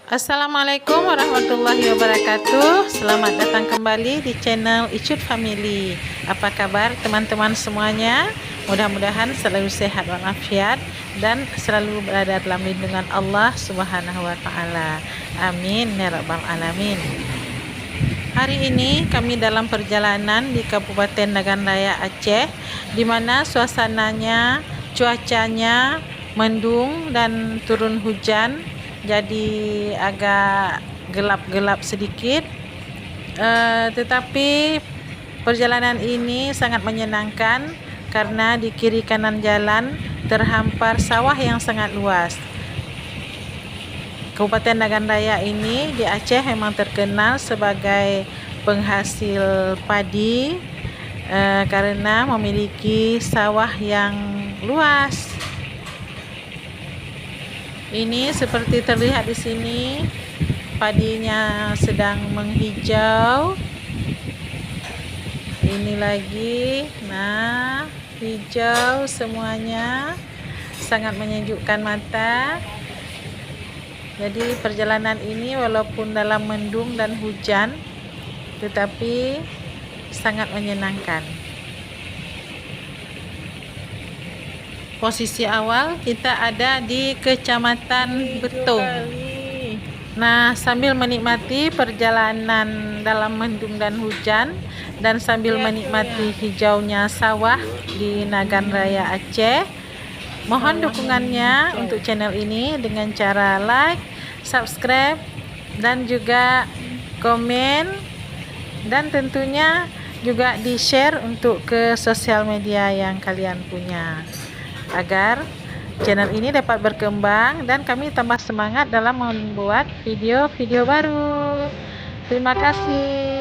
Assalamualaikum warahmatullahi wabarakatuh. Selamat datang kembali di channel Icut Family. Apa kabar teman-teman semuanya? Mudah-mudahan selalu sehat walafiat dan selalu berada dalam lindungan Allah Subhanahu wa taala. Amin ya rabbal alamin. Hari ini kami dalam perjalanan di Kabupaten Nagan Raya Aceh, di mana suasananya, cuacanya mendung dan turun hujan, jadi agak gelap-gelap sedikit. Tetapi perjalanan ini sangat menyenangkan karena di kiri kanan jalan terhampar sawah yang sangat luas. Kabupaten Nagan Raya ini di Aceh memang terkenal sebagai penghasil padi karena memiliki sawah yang luas. Ini seperti terlihat di sini, padinya sedang menghijau. Ini lagi, nah hijau semuanya, sangat menyejukkan mata. Jadi perjalanan ini walaupun dalam mendung dan hujan, tetapi sangat menyenangkan. Posisi awal kita ada di Kecamatan Betung. Nah, sambil menikmati perjalanan dalam mendung dan hujan dan sambil menikmati hijaunya sawah di Nagan Raya Aceh, mohon dukungannya untuk channel ini dengan cara like, subscribe, dan juga komen, dan tentunya juga di-share untuk ke sosial media yang kalian punya, agar channel ini dapat berkembang dan kami tambah semangat dalam membuat video-video baru. Terima kasih.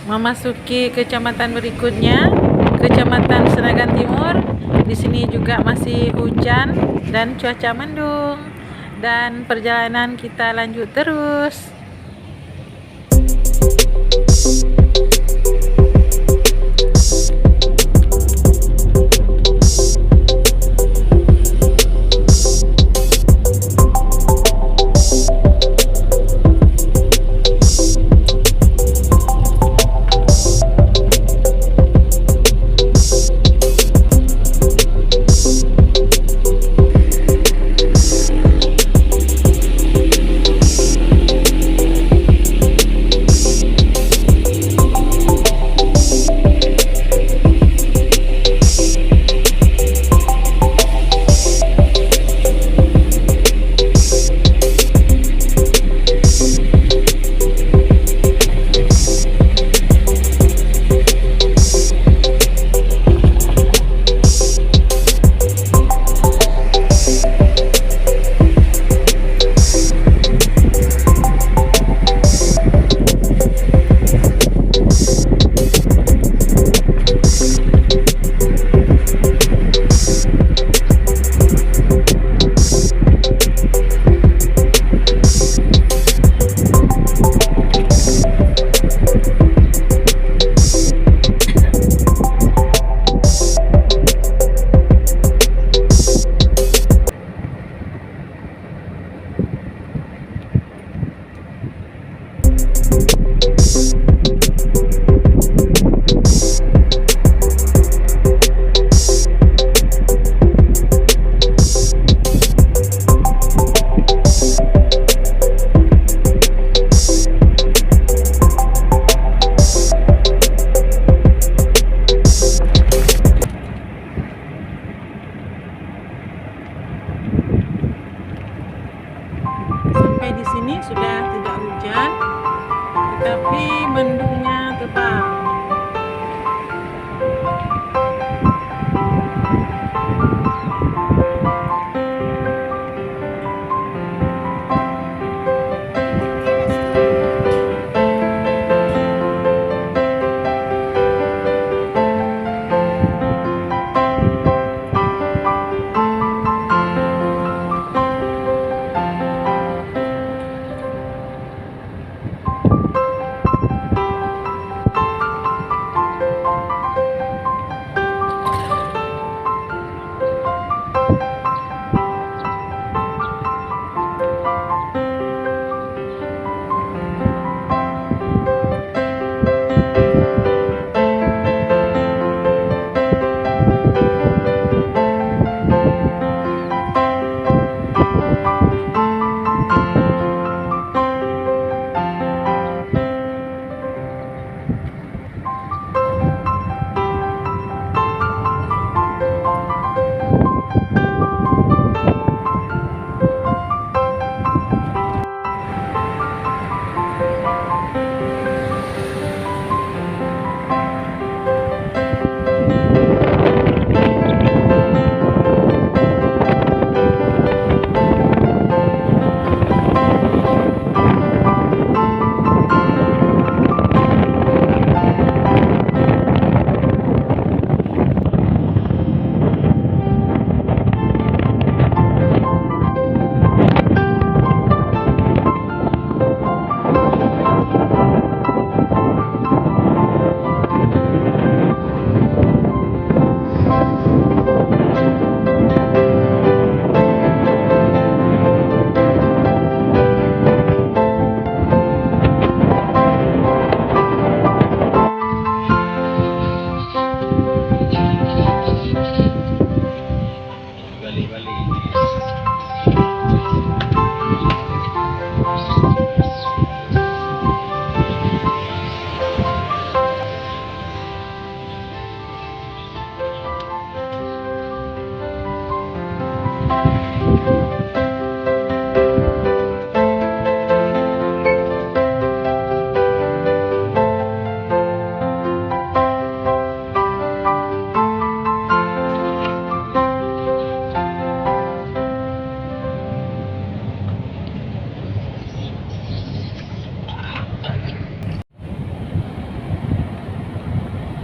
memasuki kecamatan berikutnya, Kecamatan Senagan Timur. Di sini juga masih hujan dan cuaca mendung, dan perjalanan kita lanjut terus. Sampai di sini sudah tidak hujan, tetapi mendungnya tebal.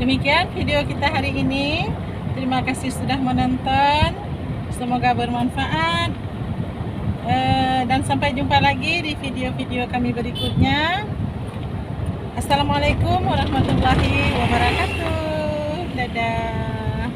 Demikian video kita hari ini. Terima kasih sudah menonton. Semoga bermanfaat. Dan sampai jumpa lagi di video-video kami berikutnya. Assalamualaikum warahmatullahi wabarakatuh. Dadah.